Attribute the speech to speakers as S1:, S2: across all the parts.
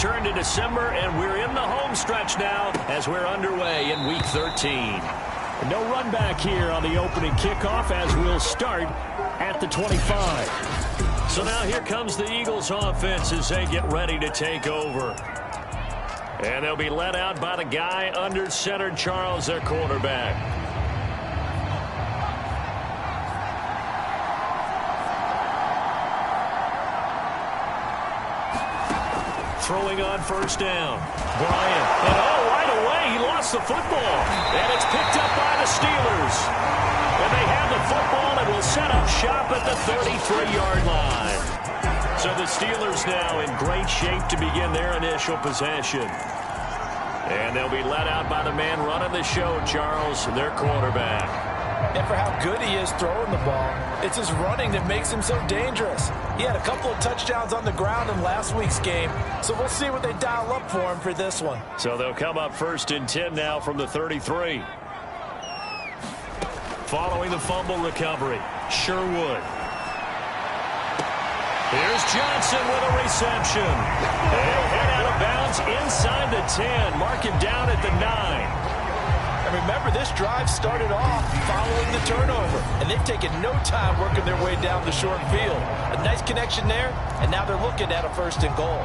S1: turned to December, and we're in the home stretch now as we're underway in Week 13. No run back here on the opening kickoff as we'll start at the 25. So now here comes the Eagles offense as they get ready to take over. And they'll be led out by the guy under center, Charles, their quarterback. Throwing on first down. Bryant. And right away, he lost the football. And it's picked up by the Steelers. And they have the football and will set up shop at the 33-yard line. So the Steelers now in great shape to begin their initial possession. And they'll be led out by the man running the show, Charles, their quarterback.
S2: And for how good he is throwing the ball, it's his running that makes him so dangerous. He had a couple of touchdowns on the ground in last week's game, so we'll see what they dial up for him for this one.
S1: So they'll come up 1st and 10 now from the 33. Following the fumble recovery, Sherwood. Here's Johnson with a reception. They'll head out of bounds inside the 10. Mark him down at the 9.
S2: And remember, this drive started off following the turnover, and they've taken no time working their way down the short field. A nice connection there, and now they're looking at a 1st and goal.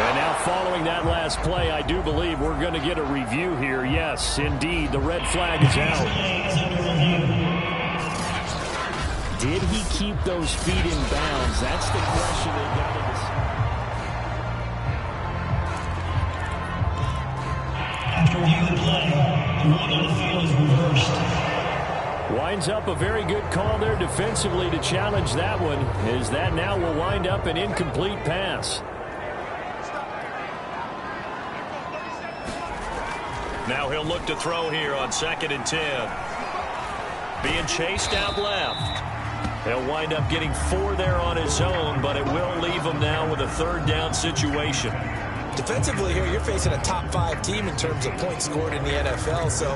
S1: And now following that last play, I do believe we're going to get a review here. Yes, indeed, the red flag is out. Did he keep those feet in bounds? That's the question they got to decide.
S3: After review the play, the one on the field is reversed.
S1: Winds up a very good call there defensively to challenge that one, as that now will wind up an incomplete pass. Now he'll look to throw here on 2nd and 10. Being chased out left. He'll wind up getting 4 there on his own, but it will leave him now with a 3rd down situation.
S2: Defensively here, you're facing a top 5 team in terms of points scored in the NFL. So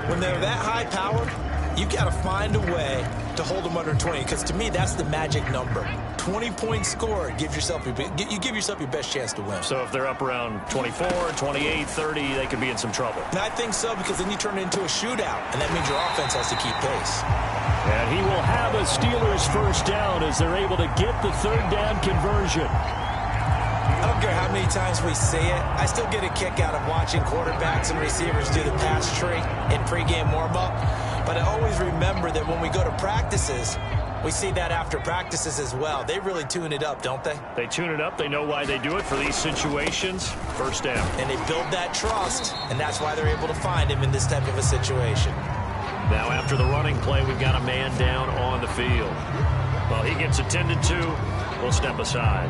S2: when they're that high powered, you've got to find a way to hold them under 20. Because to me, that's the magic number. 20 points scored, you give yourself your best chance to win.
S1: So if they're up around 24, 28, 30, they could be in some trouble.
S2: And I think so, because then you turn it into a shootout, and that means your offense has to keep pace.
S1: And he will have a Steelers 1st down as they're able to get the 3rd down conversion.
S2: I don't care how many times we say it, I still get a kick out of watching quarterbacks and receivers do the pass tree in pregame warm-up. But I always remember that when we go to practices, we see that after practices as well. They really tune it up, don't they?
S1: They tune it up. They know why they do it for these situations. 1st down.
S2: And they build that trust, and that's why they're able to find him in this type of a situation.
S1: Now after the running play, we've got a man down on the field. Well, he gets attended to. We'll step aside.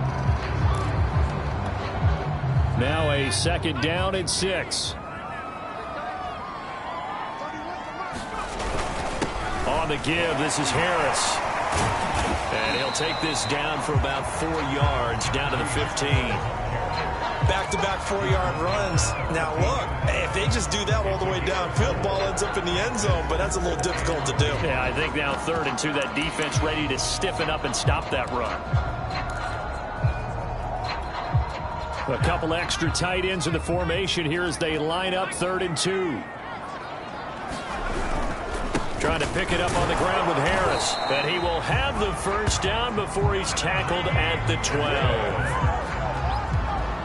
S1: Now a 2nd down and 6. On the give, this is Harris. And he'll take this down for about 4 yards, down to the 15.
S2: Back-to-back 4-yard runs. Now, look, if they just do that all the way downfield, ball ends up in the end zone, but that's a little difficult to do.
S1: Yeah, I think now 3rd and 2, that defense ready to stiffen up and stop that run. A couple extra tight ends in the formation here as they line up 3rd and 2. Trying to pick it up on the ground with Harris. And he will have the 1st down before he's tackled at the 12.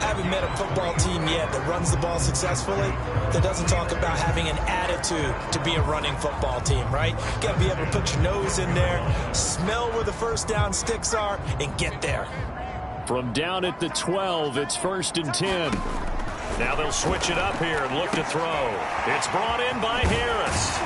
S2: I haven't met a football team yet that runs the ball successfully that doesn't talk about having an attitude to be a running football team, right? You got to be able to put your nose in there, smell where the 1st down sticks are, and get there.
S1: From down at the 12, it's 1st and 10. Now they'll switch it up here and look to throw. It's brought in by Harris.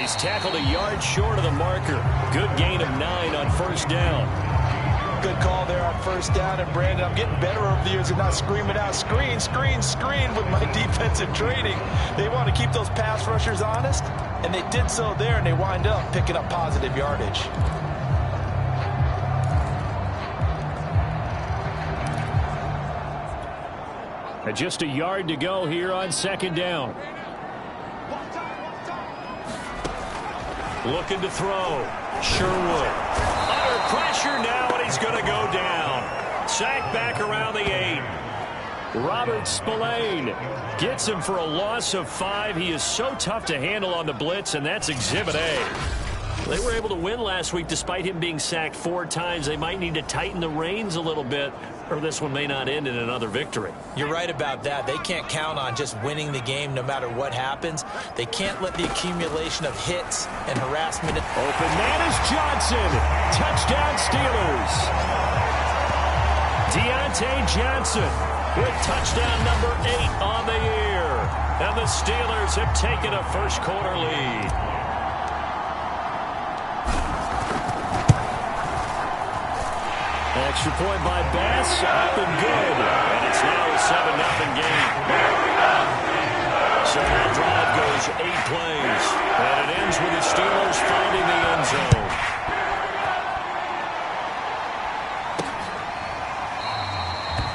S1: He's tackled a yard short of the marker. Good gain of 9 on 1st down.
S2: Good call there on 1st down. And, Brandon, I'm getting better over the years of not screaming out, screen, screen, screen with my defensive training. They want to keep those pass rushers honest, and they did so there, and they wind up picking up positive yardage.
S1: Just a yard to go here on 2nd down. Looking to throw. Sherwood. Under pressure now, and he's going to go down. sack back around the 8. Robert Spillane gets him for a loss of 5. He is so tough to handle on the blitz, and that's Exhibit A. They were able to win last week despite him being sacked 4 times. They might need to tighten the reins a little bit, or this one may not end in another victory.
S2: You're right about that. They can't count on just winning the game no matter what happens. They can't let the accumulation of hits and harassment.
S1: Open man is Johnson. Touchdown Steelers. Deontay Johnson with touchdown number 8 on the year. And the Steelers have taken a first quarter lead. Extra point by Bass, up and good. And it's now a 7-0 game. So that drive goes 8 plays. And it ends with the Steelers finding the end zone.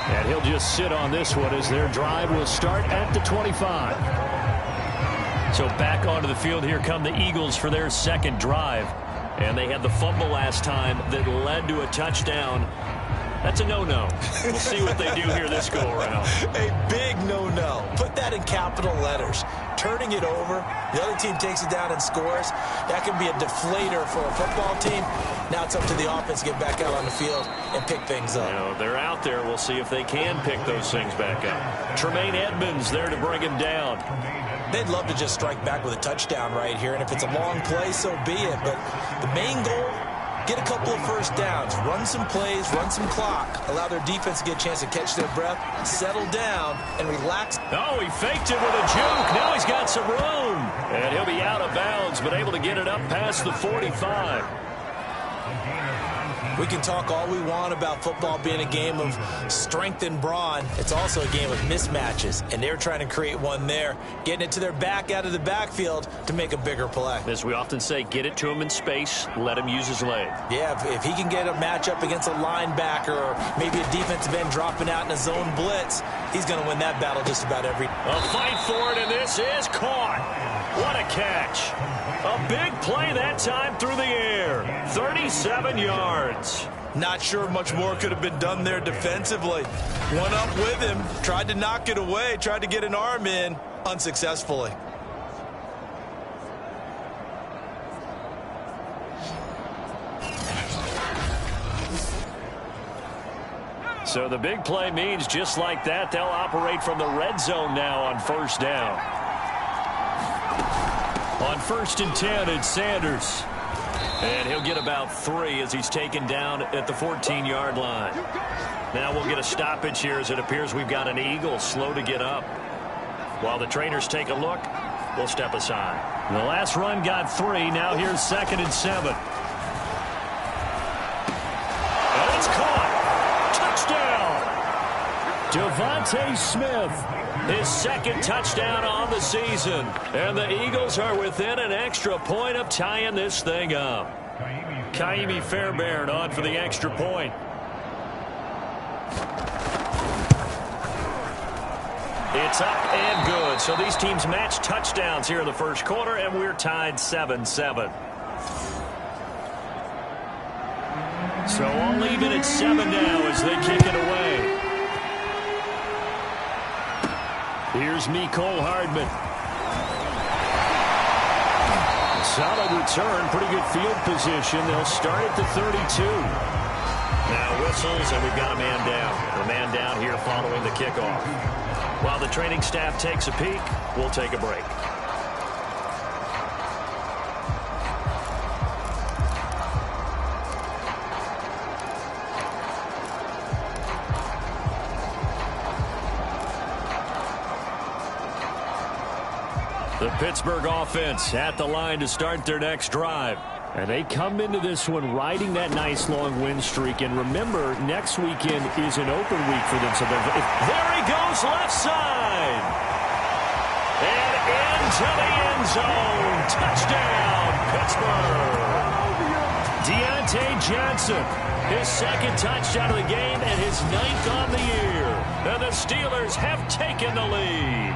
S1: And he'll just sit on this one as their drive will start at the 25. So back onto the field, here come the Eagles for their second drive. And they had the fumble last time that led to a touchdown. That's a no-no. We'll see what they do here this go-around.
S2: A big no-no. Put that in capital letters. Turning it over, the other team takes it down and scores. That can be a deflator for a football team. Now it's up to the offense to get back out on the field and pick things up.
S1: You know, they're out there. We'll see if they can pick those things back up. Tremaine Edmonds there to bring him down.
S2: They'd love to just strike back with a touchdown right here, and if it's a long play, so be it. But the main goal, get a couple of first downs, run some plays, run some clock, allow their defense to get a chance to catch their breath, settle down, and relax.
S1: Oh, he faked it with a juke. Now he's got some room. And he'll be out of bounds, but able to get it up past the 45.
S2: We can talk all we want about football being a game of strength and brawn. It's also a game of mismatches, and they're trying to create one there, getting it to their back out of the backfield to make a bigger play.
S1: As we often say, get it to him in space, let him use his leg.
S2: Yeah, if he can get a matchup against a linebacker or maybe a defensive end dropping out in a zone blitz, he's going to win that battle just about every.
S1: A fight for it, and this is caught. What a catch. A big play that time through the air. 37 yards.
S2: Not sure much more could have been done there defensively. One up with him, tried to knock it away, tried to get an arm in, unsuccessfully.
S1: So the big play means just like that, they'll operate from the red zone now on first down. On 1st and 10, it's Sanders. And he'll get about 3 as he's taken down at the 14-yard line. Now we'll get a stoppage here as it appears we've got an Eagle slow to get up. While the trainers take a look, we'll step aside. The last run got 3. Now here's 2nd and 7. And it's caught. Touchdown. Devontae Smith. His 2nd touchdown on the season. And the Eagles are within an extra point of tying this thing up. Kaimi Fairbairn on for the extra point. It's up and good. So these teams match touchdowns here in the first quarter, and we're tied 7-7. So all even at 7 now as they kick it away. Here's Mecole Hardman. Solid return, pretty good field position. They'll start at the 32. Now whistles, and we've got a man down. A man down here following the kickoff. While the training staff takes a peek, we'll take a break. The Pittsburgh offense at the line to start their next drive. And they come into this one riding that nice long win streak. And remember, next weekend is an open week for them. So there he goes, left side. And into the end zone. Touchdown, Pittsburgh. Deontay Johnson, his 2nd touchdown of the game and his 9th on the year. And the Steelers have taken the lead.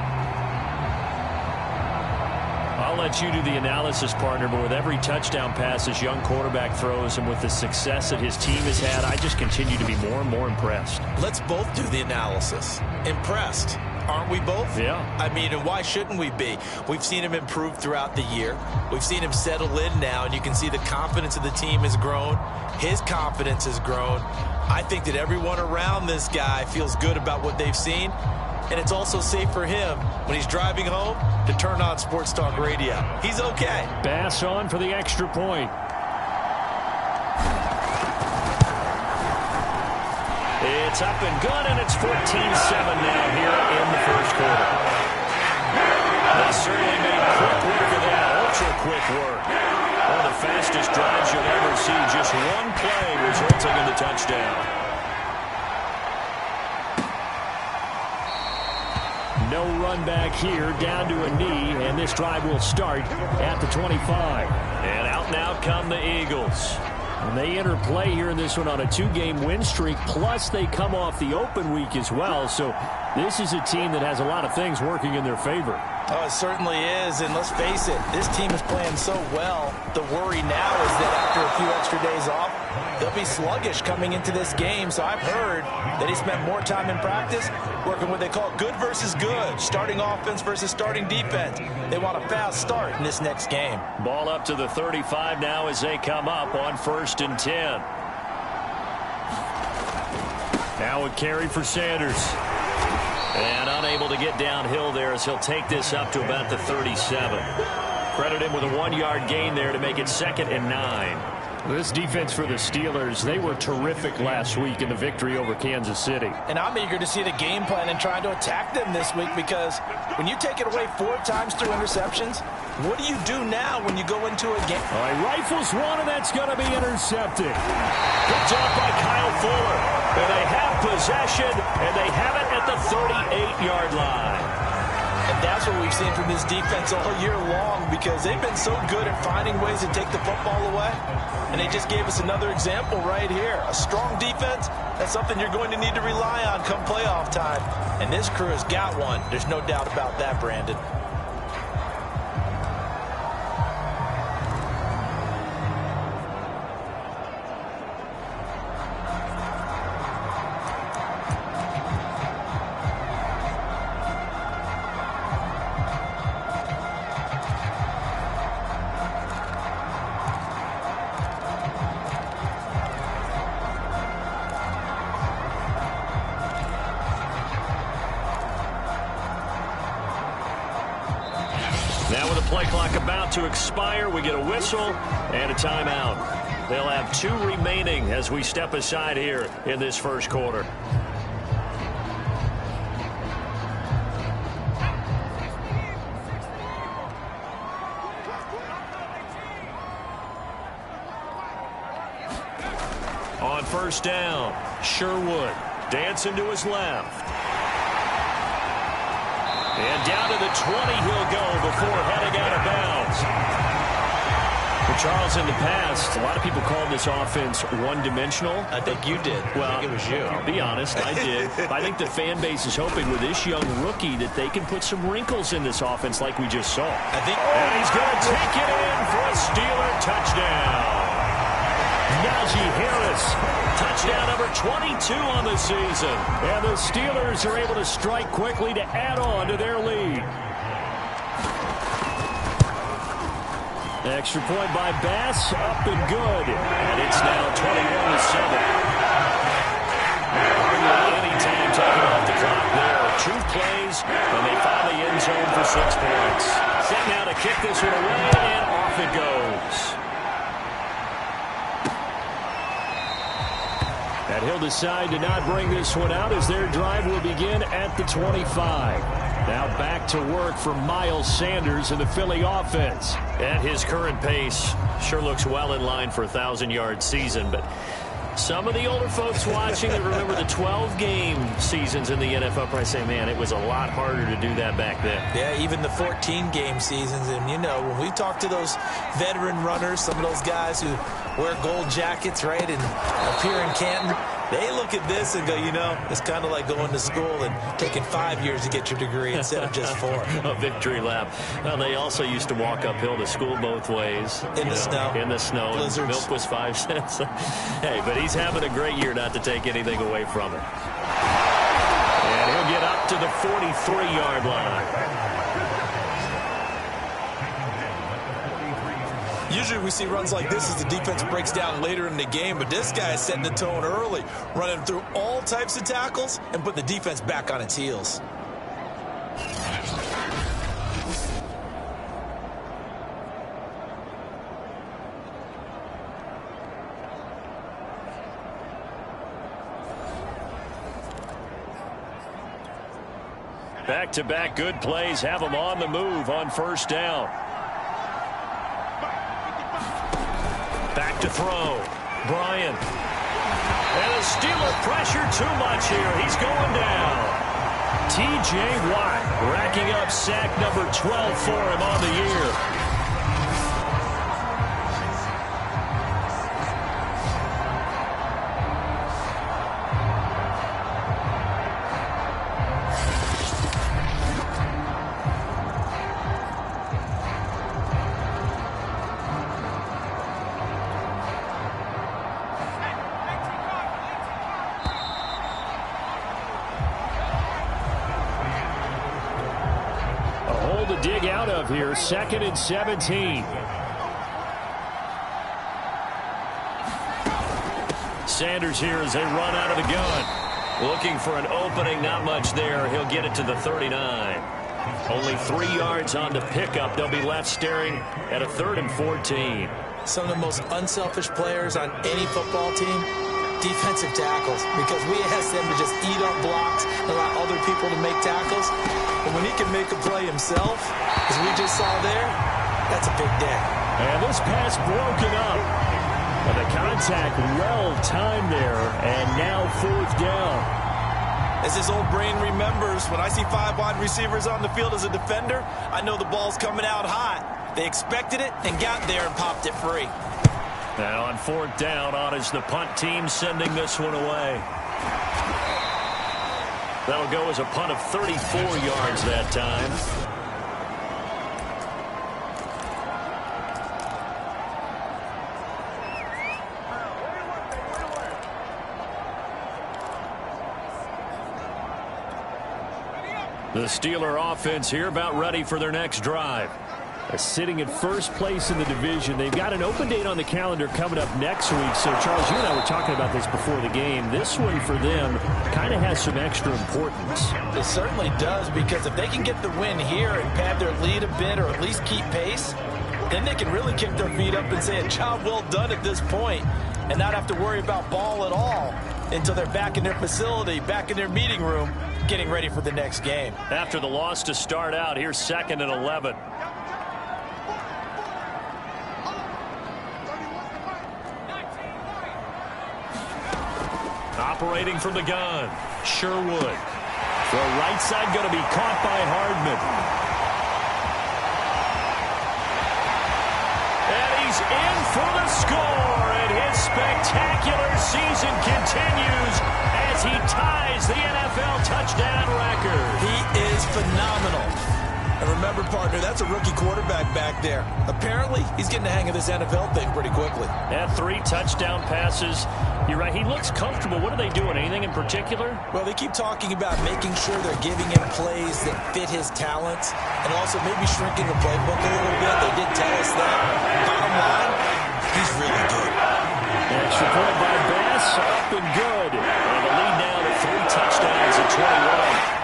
S1: I'll let you do the analysis, partner, but with every touchdown pass this young quarterback throws and with the success that his team has had, I just continue to be more and more impressed.
S2: Let's both do the analysis. Impressed. Aren't we both?
S1: Yeah.
S2: I mean, and why shouldn't we be? We've seen him improve throughout the year. We've seen him settle in now, and you can see the confidence of the team has grown. His confidence has grown. I think that everyone around this guy feels good about what they've seen, and it's also safe for him when he's driving home to turn on Sports Talk Radio. He's okay.
S1: Bass on for the extra point. It's up and good, and it's 14-7 now here in the first quarter. They certainly made quick work of that, ultra-quick work. One of the fastest drives you'll ever see, just one play resulting in the touchdown. No run back here, down to a knee, and this drive will start at the 25. And out and out come the Eagles. And they enter play here in this one on a 2-game win streak, plus they come off the open week as well. So this is a team that has a lot of things working in their favor.
S2: Oh, it certainly is, and let's face it, this team is playing so well. The worry now is that after a few extra days off, they'll be sluggish coming into this game. So I've heard that he spent more time in practice working what they call good versus good, starting offense versus starting defense. They want a fast start in this next game.
S1: Ball up to the 35 now as they come up on 1st and 10. Now a carry for Sanders. And unable to get downhill there as he'll take this up to about the 37. Credit him with a 1-yard gain there to make it 2nd and 9. This defense for the Steelers, they were terrific last week in the victory over Kansas City.
S2: And I'm eager to see the game plan and trying to attack them this week, because when you take it away 4 times through interceptions, what do you do now when you go into a game?
S1: All right, rifles one, and that's going to be intercepted. Picked off by Kyle Fuller. And they have possession, and they have it at the 38-yard line.
S2: And that's what we've seen from this defense all year long, because they've been so good at finding ways to take the football away. And they just gave us another example right here. A strong defense, that's something you're going to need to rely on come playoff time. And this crew has got one. There's no doubt about that, Brandon.
S1: Now with the play clock about to expire, we get a whistle and a timeout. They'll have 2 remaining as we step aside here in this first quarter. On 1st down, Sherwood dancing to his left. And down to the 20 he'll go before heading out of bounds. For Charles, in the past, a lot of people called this offense one-dimensional.
S2: I think you did.
S1: Well,
S2: I think it was you.
S1: I'll be honest, I did. I think the fan base is hoping with this young rookie that they can put some wrinkles in this offense like we just saw. And he's going to take it in for a Steeler touchdown. Najee Harris, touchdown number 22 on the season. And the Steelers are able to strike quickly to add on to their lead. Extra point by Bass, up and good. And it's now 21-7. Hardly any time taken off the clock there. 2 plays, and they found the end zone for 6 points. Set now to kick this one away, and off it goes. And he'll decide to not bring this one out as their drive will begin at the 25. Now back to work for Miles Sanders and the Philly offense. At his current pace, sure looks well in line for a 1,000-yard season, but some of the older folks watching that remember the 12-game seasons in the NFL probably say, man, it was a lot harder to do that back then.
S2: Yeah, even the 14-game seasons. And, you know, when we talk to those veteran runners, some of those guys who wear gold jackets, right, and appear in Canton, They look at this and go, you know, it's kind of like going to school and taking 5 years to get your degree instead of just 4.
S1: A victory lap. Well, they also used to walk uphill to school both ways.
S2: In the snow.
S1: In the snow.
S2: Blizzards.
S1: Milk was 5 cents. Hey, but he's having a great year, not to take anything away from it. And he'll get up to the 43-yard line.
S2: Usually we see runs like this as the defense breaks down later in the game, but this guy is setting the tone early, running through all types of tackles and put the defense back on its heels.
S1: Back-to-back good plays have them on the move on first down. Back to throw. Bryant. And the Steeler pressure too much here. He's going down. T.J. Watt racking up sack number 12 for him on the year. To dig out of here, 2nd and 17. Sanders here as they run out of the gun. Looking for an opening, not much there. He'll get it to the 39. Only 3 yards on the pickup. They'll be left staring at a 3rd and 14.
S2: Some of the most unselfish players on any football team, defensive tackles, because we ask them to just eat up blocks and allow other people to make tackles. But when he can make a play himself, as we just saw there, that's a big day.
S1: And this pass broken up. But the contact well timed there, and now 4th down.
S2: As his old brain remembers, when I see 5 wide receivers on the field as a defender, I know the ball's coming out hot. They expected it and got there and popped it free.
S1: Now on 4th down, on is the punt team sending this one away. That'll go as a punt of 34 yards that time. The Steeler offense here about ready for their next drive. Sitting at first place in the division. They've got an open date on the calendar coming up next week. So, Charles, you and I were talking about this before the game. This one for them kind of has some extra importance.
S2: It certainly does, because if they can get the win here and pad their lead a bit or at least keep pace, then they can really kick their feet up and say a job well done at this point and not have to worry about ball at all until they're back in their facility, back in their meeting room, getting ready for the next game.
S1: After the loss to start out, here's 2nd and 11. Operating from the gun, Sherwood. The right side going to be caught by Hardman. And he's in for the score, and his spectacular season continues as he ties the NFL touchdown record.
S2: He is phenomenal. And remember, partner, that's a rookie quarterback back there. Apparently, he's getting the hang of this NFL thing pretty quickly.
S1: Had 3 touchdown passes. You're right, he looks comfortable. What are they doing? Anything in particular?
S2: Well, they keep talking about making sure they're giving him plays that fit his talents and also maybe shrinking the playbook a little bit. They did tell us that. Bottom line, he's really good.
S1: Extra point by Bass, up and good. And the lead now to 3 touchdowns at 21.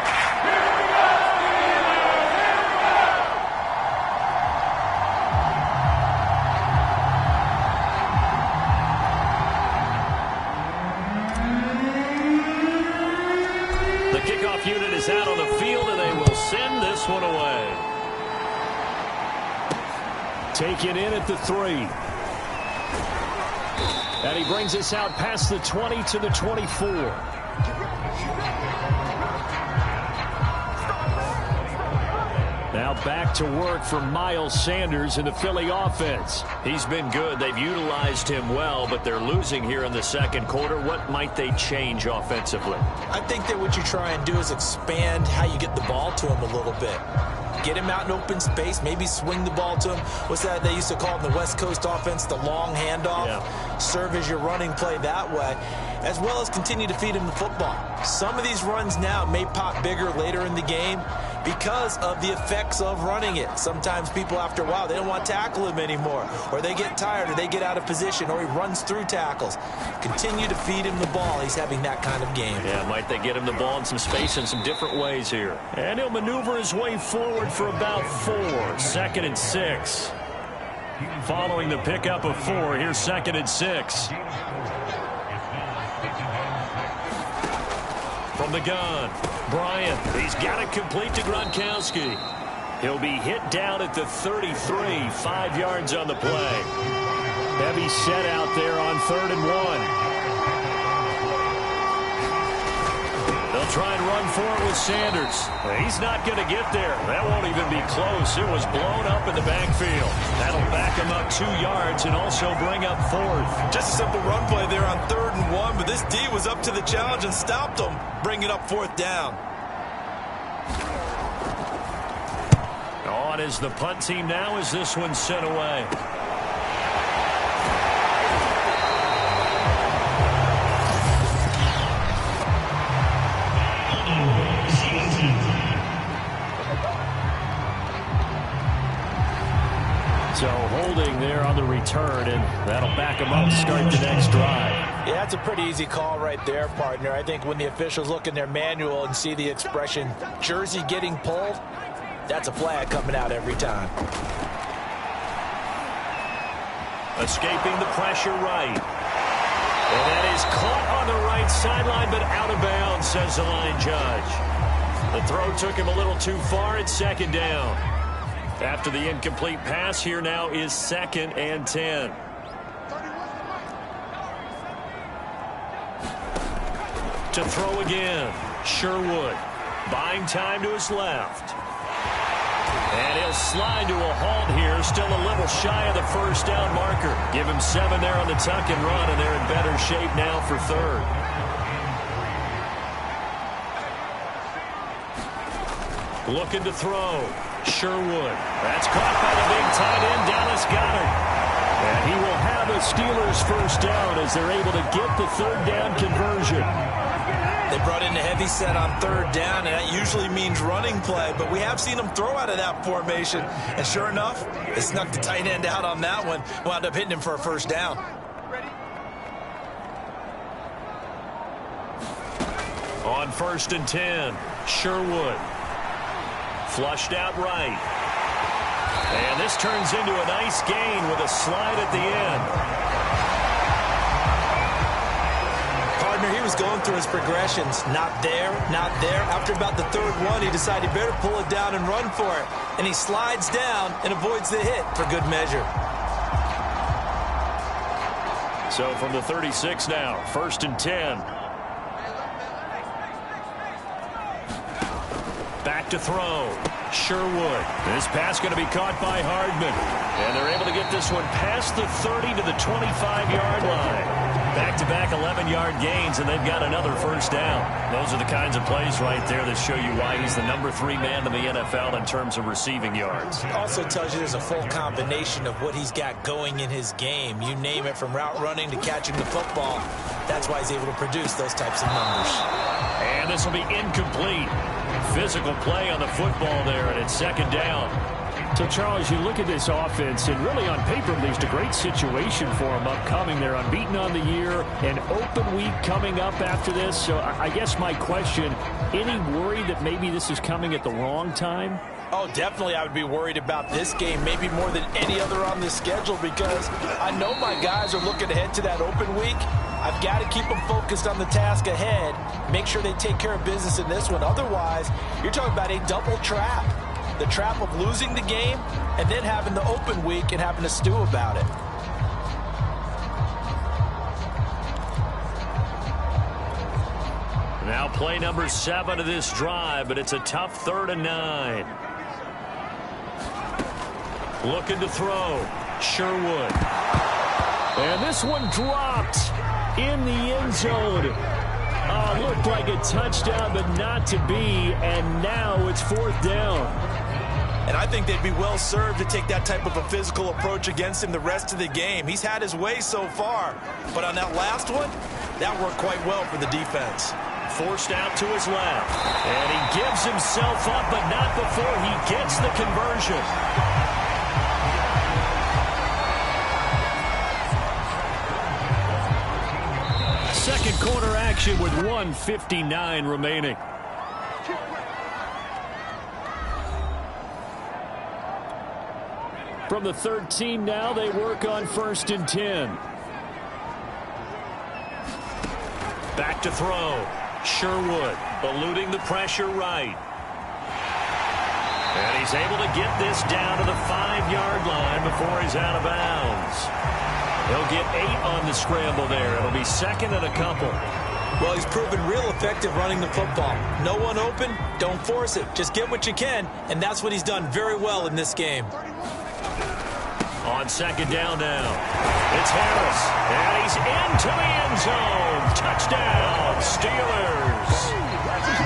S1: Unit is out on the field, and they will send this one away. Taken in at the 3. And he brings us out past the 20 to the 24. Now back to work for Miles Sanders in the Philly offense. He's been good. They've utilized him well, but they're losing here in the second quarter. What might they change offensively?
S2: I think that what you try and do is expand how you get the ball to him a little bit. Get him out in open space, maybe swing the ball to him. What's that they used to call in the West Coast offense, the long handoff? Yeah. Serve as your running play that way, as well as continue to feed him the football. Some of these runs now may pop bigger later in the game because of the effects of running it. Sometimes people, after a while, they don't want to tackle him anymore, or they get tired, or they get out of position, or he runs through tackles. Continue to feed him the ball. He's having that kind of game.
S1: Yeah, might they get him the ball in some space in some different ways here. And he'll maneuver his way forward for about 4. 2nd and 6. Following the pickup of 4, here's 2nd and 6. From the gun, Bryant. He's got it complete to Gronkowski. He'll be hit down at the 33, 5 yards on the play. Heavy set out there on 3rd and 1. They'll try and run for it with Sanders. He's not going to get there. That won't even be close. It was blown up in the backfield. That'll back him up 2 yards and also bring up 4th.
S2: Just a simple run play there on 3rd and 1, but this D was up to the challenge and stopped him, bringing up 4th down.
S1: On is the punt team now as this one's sent away. So holding there on the return, and that'll back him up to start the next drive.
S2: Yeah, that's a pretty easy call right there, partner. I think when the officials look in their manual and see the expression, jersey getting pulled, that's a flag coming out every time.
S1: Escaping the pressure right. And that is caught on the right sideline, but out of bounds, says the line judge. The throw took him a little too far. It's 2nd down. After the incomplete pass, here now is 2nd and 10. To throw again, Sherwood. Buying time to his left. And he'll slide to a halt here, still a little shy of the 1st down marker. Give him 7 there on the tuck and run, and they're in better shape now for 3rd. Looking to throw. Sherwood. That's caught by the big tight end, Dallas Goedert. And he will have a Steelers 1st down as they're able to get the 3rd down conversion.
S2: They brought in a heavy set on 3rd down, and that usually means running play, but we have seen them throw out of that formation. And sure enough, they snuck the tight end out on that one, wound up hitting him for a 1st down.
S1: On 1st and 10, Sherwood. Flushed out right. And this turns into a nice gain with a slide at the end.
S2: Partner, he was going through his progressions. Not there, not there. After about the 3rd one, he decided he better pull it down and run for it. And he slides down and avoids the hit for good measure.
S1: So from the 36 now, 1st and 10. Back to throw. Sherwood. This pass going to be caught by Hardman. And they're able to get this one past the 30 to the 25-yard line. Back-to-back 11-yard gains, and they've got another 1st down. Those are the kinds of plays right there that show you why he's the number 3 man in the NFL in terms of receiving yards.
S2: It also tells you there's a full combination of what he's got going in his game. You name it, from route running to catching the football. That's why he's able to produce those types of numbers.
S1: And this will be incomplete. Physical play on the football there, and it's 2nd down.
S4: So, Charles, you look at this offense, and really on paper, at least, a great situation for them upcoming. They're unbeaten on the year, an open week coming up after this. So I guess my question, any worry that maybe this is coming at the wrong time?
S2: Oh, definitely I would be worried about this game, maybe more than any other on the schedule, because I know my guys are looking ahead to that open week. I've got to keep them focused on the task ahead, make sure they take care of business in this one. Otherwise, you're talking about a double trap. The trap of losing the game and then having the open week and having to stew about it.
S1: Now play number 7 of this drive, but it's a tough 3rd and 9. Looking to throw. Sherwood.
S4: And this one dropped in the end zone. Looked like a touchdown, but not to be. And now it's 4th down.
S2: And I think they'd be well served to take that type of a physical approach against him the rest of the game. He's had his way so far. But on that last one, that worked quite well for the defense.
S1: Forced out to his left. And he gives himself up, but not before he gets the conversion. Second quarter action with 1:59 remaining. From the 13 now, they work on 1st and 10. Back to throw. Sherwood eluding the pressure right. And he's able to get this down to the 5-yard line before he's out of bounds. He'll get 8 on the scramble there. It'll be 2nd and a couple.
S2: Well, he's proven real effective running the football. No one open, don't force it. Just get what you can, and that's what he's done very well in this game.
S1: On 2nd down now, it's Harris, and he's into the end zone. Touchdown, Steelers.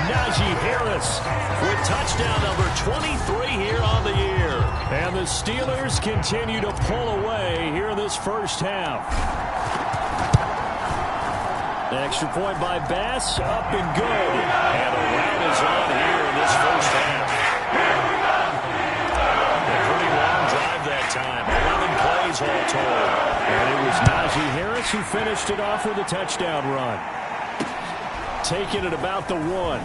S1: Najee Harris with touchdown number 23 here on the year. And the Steelers continue to pull away here in this first half. The extra point by Bass, up and good. And the round is on here in this first half. A pretty long drive that time. 11 plays all told.
S4: And it was Najee Harris who finished it off with a touchdown run. Taking it about the 1.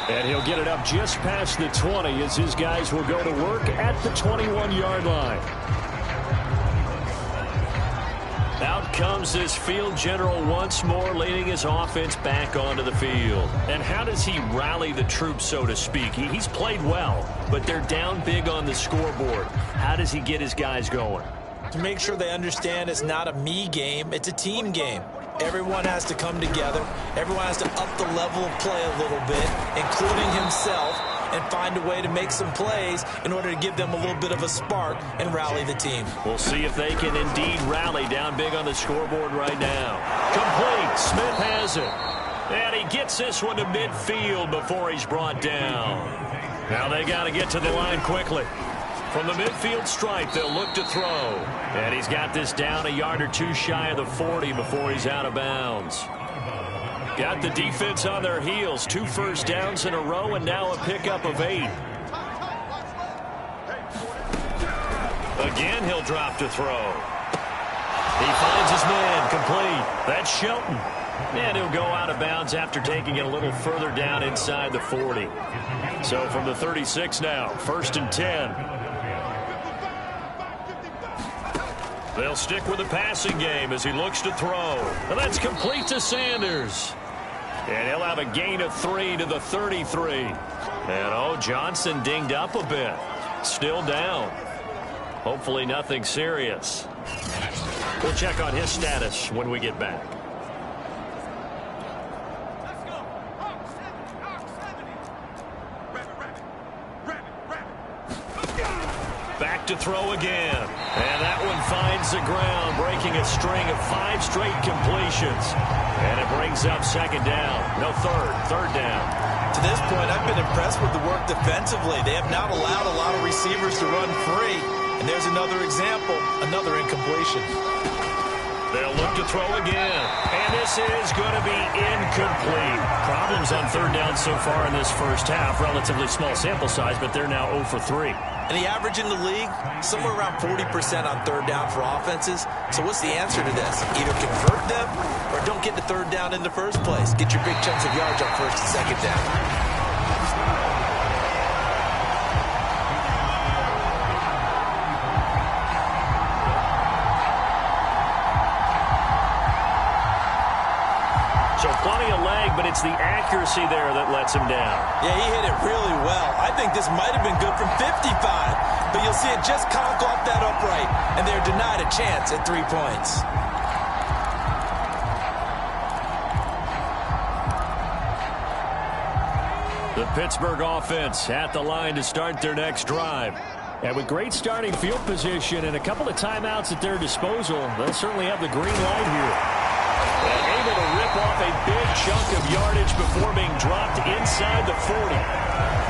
S4: And he'll get it up just past the 20 as his guys will go to work at the 21-yard line. Out comes this field general once more, leading his offense back onto the field. And how does he rally the troops, so to speak? He's played well, but they're down big on the scoreboard. How does he get his guys going?
S2: To make sure they understand it's not a me game, it's a team game. Everyone has to come together. Everyone has to up the level of play a little bit, including himself, and find a way to make some plays in order to give them a little bit of a spark and rally the team.
S1: We'll see if they can indeed rally down big on the scoreboard right now. Complete. Smith has it. And he gets this one to midfield before he's brought down. Now they got to get to the line quickly. From the midfield stripe, they'll look to throw. And he's got this down a yard or two shy of the 40 before he's out of bounds. Got the defense on their heels. 2 first downs in a row and now a pickup of 8. Again, he'll drop to throw. He finds his man complete. That's Shelton. And he'll go out of bounds after taking it a little further down inside the 40. So from the 36 now, 1st and 10. They'll stick with the passing game as he looks to throw. And that's complete to Sanders. And he'll have a gain of 3 to the 33. And, Johnson dinged up a bit. Still down. Hopefully nothing serious. We'll check on his status when we get back. Back to throw again. And that one finds the ground, breaking a string of 5 straight completions. And it brings up 2nd down. No, 3rd down.
S2: To this point, I've been impressed with the work defensively. They have not allowed a lot of receivers to run free. And there's another example, another incompletion.
S1: They'll look to throw again. And this is going to be incomplete. Problems on 3rd down so far in this first half. Relatively small sample size, but they're now 0 for 3.
S2: And the average in the league, somewhere around 40% on 3rd down for offenses. So what's the answer to this? Either convert them or don't get the 3rd down in the first place. Get your big chunks of yards on 1st and 2nd down.
S1: So plenty of leg, but it's the accuracy there that lets him down.
S2: Yeah, he hit it really well. I think this might have been good from 55, but you'll see it just conk off that upright, and they're denied a chance at 3 points.
S1: The Pittsburgh offense at the line to start their next drive.
S4: And with great starting field position and a couple of timeouts at their disposal, they'll certainly have the green light here. And able to rip off a big chunk of yardage before being dropped inside the 40.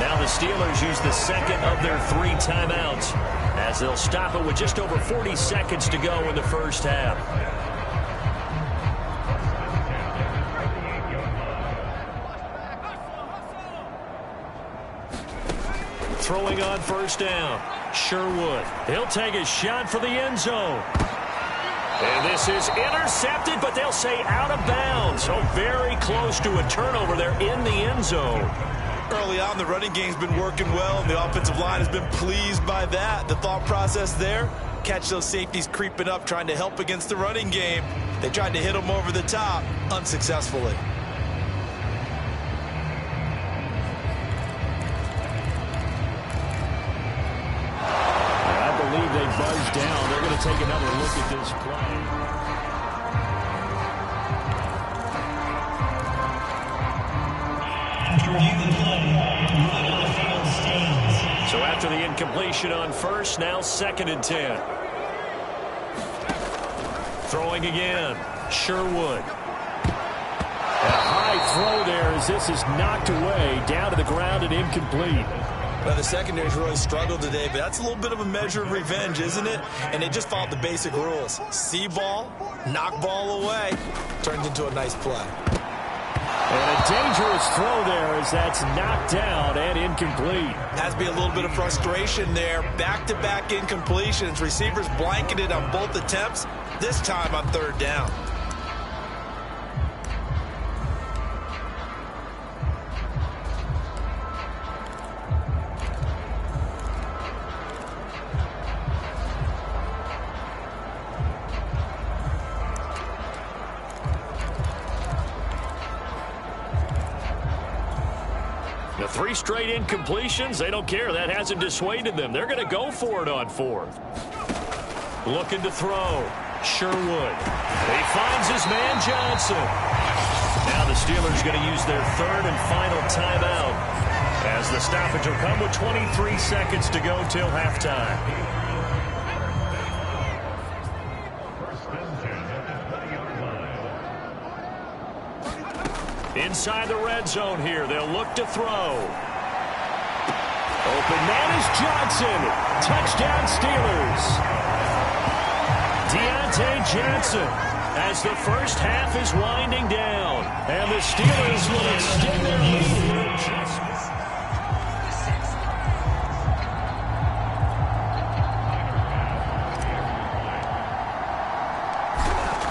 S4: Now the Steelers use the second of their 3 timeouts as they'll stop it with just over 40 seconds to go in the first half. Throwing on first down. Sherwood. He'll take a shot for the end zone. And this is intercepted, but they'll say out of bounds. So very close to a turnover there in the end zone.
S2: Early on, the running game's been working well, and the offensive line has been pleased by that. The thought process there, catch those safeties creeping up, trying to help against the running game. They tried to hit them over the top, unsuccessfully.
S4: Buzzed down. They're going to take another look at this play.
S3: After reviewing the play, moving on the field stands.
S1: So after the incompletion on first, now 2nd and 10. Throwing again. Sherwood. A high throw there as this is knocked away down to the ground and incomplete.
S2: Well, the secondary's really struggled today, but that's a little bit of a measure of revenge, isn't it? And they just followed the basic rules. See ball, knock ball away. Turns into a nice play.
S4: And a dangerous throw there as that's knocked down and incomplete.
S2: Has to be a little bit of frustration there. Back-to-back incompletions. Receivers blanketed on both attempts, this time on 3rd down.
S1: The 3 straight incompletions, they don't care. That hasn't dissuaded them. They're going to go for it on 4th. Looking to throw. Sherwood. He finds his man Johnson. Now the Steelers going to use their 3rd and final timeout as the stoppage will come with 23 seconds to go till halftime. Inside the red zone here, they'll look to throw. Open man is Johnson. Touchdown Steelers. Deontay Johnson as the first half is winding down. And the Steelers will extend their lead.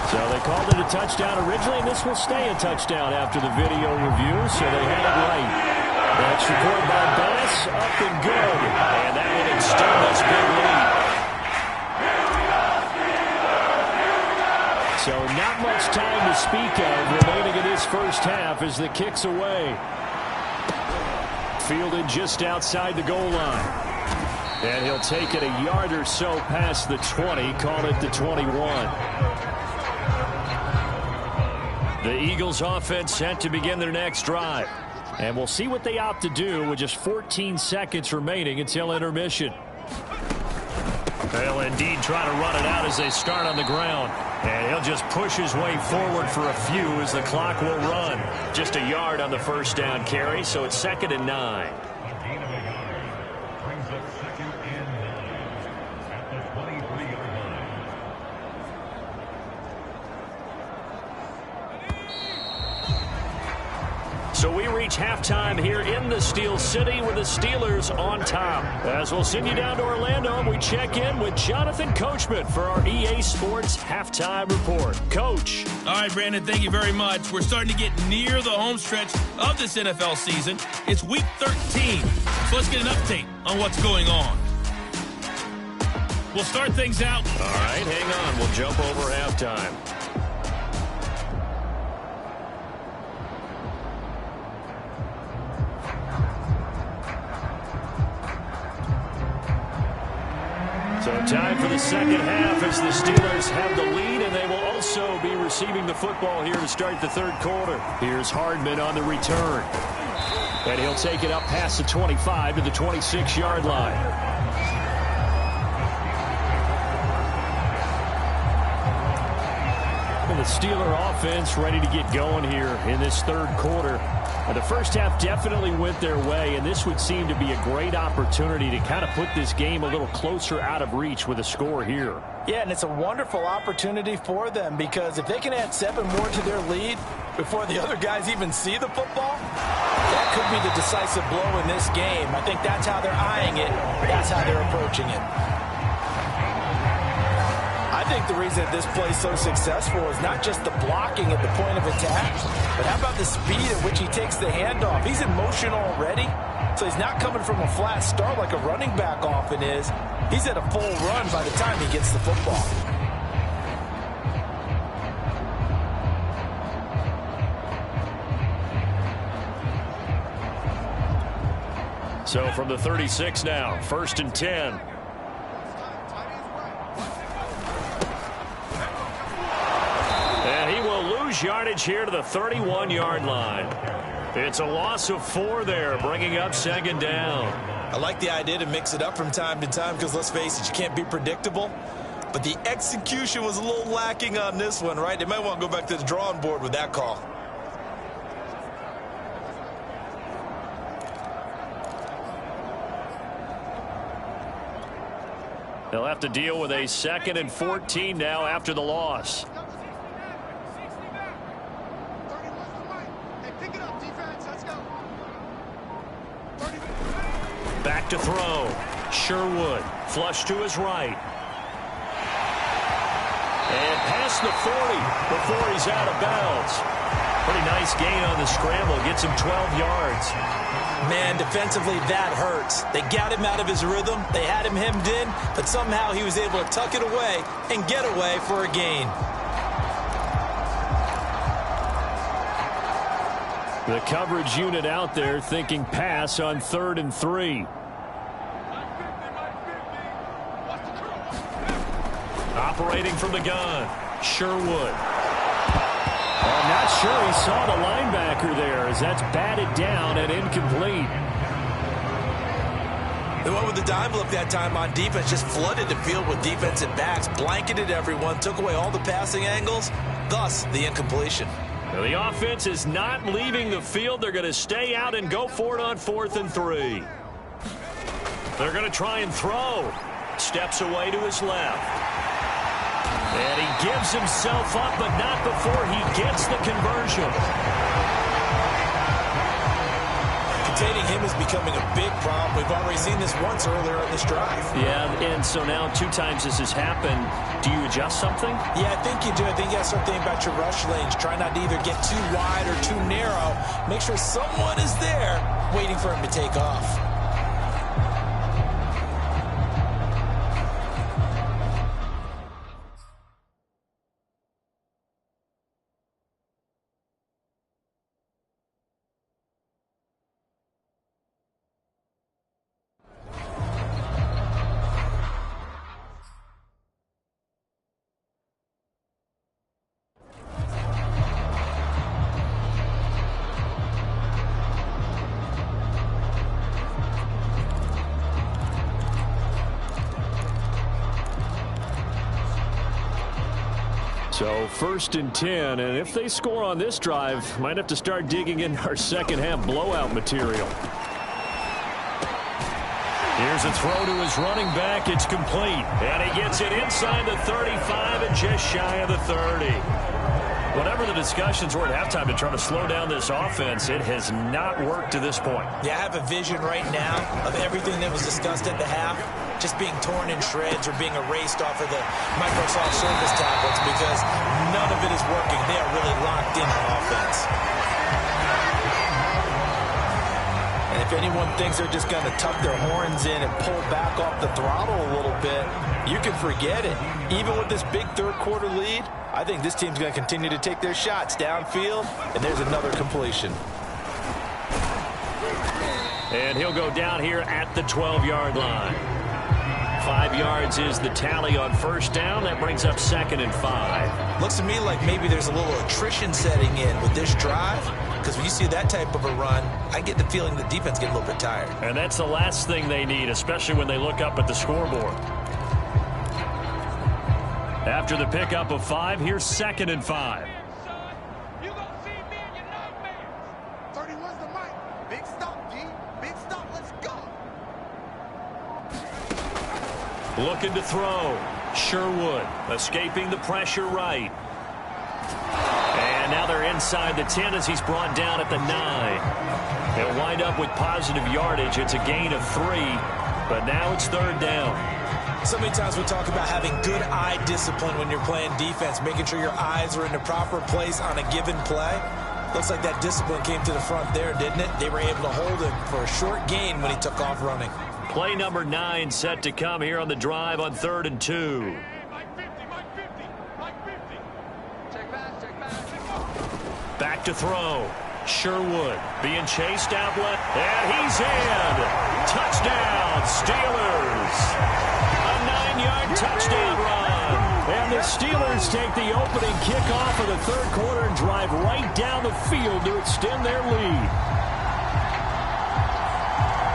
S1: So they called it a touchdown originally, and this will stay a touchdown after the video review, so they had it right. That's recorded by Bass, up and good. And that will extend this big lead. So not much time to speak of remaining in this first half as the kick's away. Fielded just outside the goal line. And he'll take it a yard or so past the 20, call it the 21. The Eagles offense set to begin their next drive. And we'll see what they opt to do with just 14 seconds remaining until intermission. They'll indeed try to run it out as they start on the ground. And he'll just push his way forward for a few as the clock will run. Just a yard on the first down carry, so it's 2nd and 9. So we reach halftime here in the Steel City with the Steelers on top. As we'll send you down to Orlando, and we check in with Jonathan Coachman for our EA Sports Halftime Report. Coach.
S5: All right, Brandon, thank you very much. We're starting to get near the home stretch of this NFL season. It's Week 13, so let's get an update on what's going on. We'll start things out.
S1: All right, hang on. We'll jump over halftime. So time for the second half as the Steelers have the lead, and they will also be receiving the football here to start the third quarter. Here's Hardman on the return. And he'll take it up past the 25 to the 26-yard line.
S4: the Steeler offense ready to get going here in this third quarter. The first half definitely went their way, and this would seem to be a great opportunity to kind of put this game a little closer out of reach with a score here.
S2: Yeah, and it's a wonderful opportunity for them, because if they can add 7 more to their lead before the other guys even see the football, that could be the decisive blow in this game. I think that's how they're eyeing it. That's how they're approaching it. I think the reason that this play is so successful is not just the blocking at the point of attack, but how about the speed at which he takes the handoff? He's in motion already, so he's not coming from a flat start like a running back often is. He's at a full run by the time he gets the football.
S4: So from the 36 now, 1st and 10. Yardage here to the 31-yard line. It's a loss of 4 there, bringing up 2nd down.
S2: I like the idea to mix it up from time to time because, let's face it, you can't be predictable. But the execution was a little lacking on this one, right? They might want to go back to the drawing board with that call.
S4: They'll have to deal with a 2nd and 14 now after the loss. Back to throw. Sherwood. Flush to his right. And past the 40 before he's out of bounds. Pretty nice gain on the scramble. Gets him 12 yards.
S2: Man, defensively, that hurts. They got him out of his rhythm. They had him hemmed in, but somehow he was able to tuck it away and get away for a gain.
S4: The coverage unit out there thinking pass on 3rd and 3. Operating from the gun, Sherwood. I'm not sure he saw the linebacker there as that's batted down and incomplete.
S2: They went with the dime look that time on defense, just flooded the field with defensive backs, blanketed everyone, took away all the passing angles, thus the incompletion.
S4: Now the offense is not leaving the field. They're going to stay out and go for it on 4th and 3. They're going to try and throw. Steps away to his left. And he gives himself up, but not before he gets the conversion.
S2: Containing him is becoming a big problem. We've already seen this once earlier in this drive.
S4: Yeah, and so now 2 times this has happened. Do you adjust something?
S2: Yeah, I think you do. I think you got to start thinking about your rush lanes. Try not to either get too wide or too narrow. Make sure someone is there waiting for him to take off.
S4: So 1st and 10, and if they score on this drive, might have to start digging in our second half blowout material. Here's a throw to his running back. It's complete. And he gets it inside the 35 and just shy of the 30. Whatever the discussions were at halftime to try to slow down this offense, it has not worked to this point.
S2: Yeah, I have a vision right now of everything that was discussed at the half just being torn in shreds or being erased off of the Microsoft Surface tablets because none of it is working. They are really locked in on offense. And if anyone thinks they're just going to tuck their horns in and pull back off the throttle a little bit, you can forget it. Even with this big third quarter lead, I think this team's going to continue to take their shots downfield, and there's another completion.
S4: And he'll go down here at the 12-yard line. 5 yards is the tally on 1st down. That brings up 2nd and 5.
S2: Looks to me like maybe there's a little attrition setting in with this drive, because when you see that type of a run, I get the feeling the defense gets a little bit tired.
S4: And that's the last thing they need, especially when they look up at the scoreboard. After the pickup of 5, here's 2nd and 5.
S6: You gonna see me in your nightmares. 31's the mic. Big stop, G. Big stop. Let's go.
S1: Looking to throw. Sherwood escaping the pressure right. And now they're inside the 10 as he's brought down at the 9. They'll wind up with positive yardage. It's a gain of 3, but now it's 3rd down.
S2: So many times we talk about having good eye discipline when you're playing defense, making sure your eyes are in the proper place on a given play. Looks like that discipline came to the front there, didn't it? They were able to hold him for a short gain when he took off running.
S1: Play number 9 set to come here on the drive on 3rd and 2. Back to throw. Sherwood being chased out left, and he's in. Touchdown, Steelers. A 9-yard touchdown run.
S4: And the Steelers take the opening kickoff of the 3rd quarter and drive right down the field to extend their lead.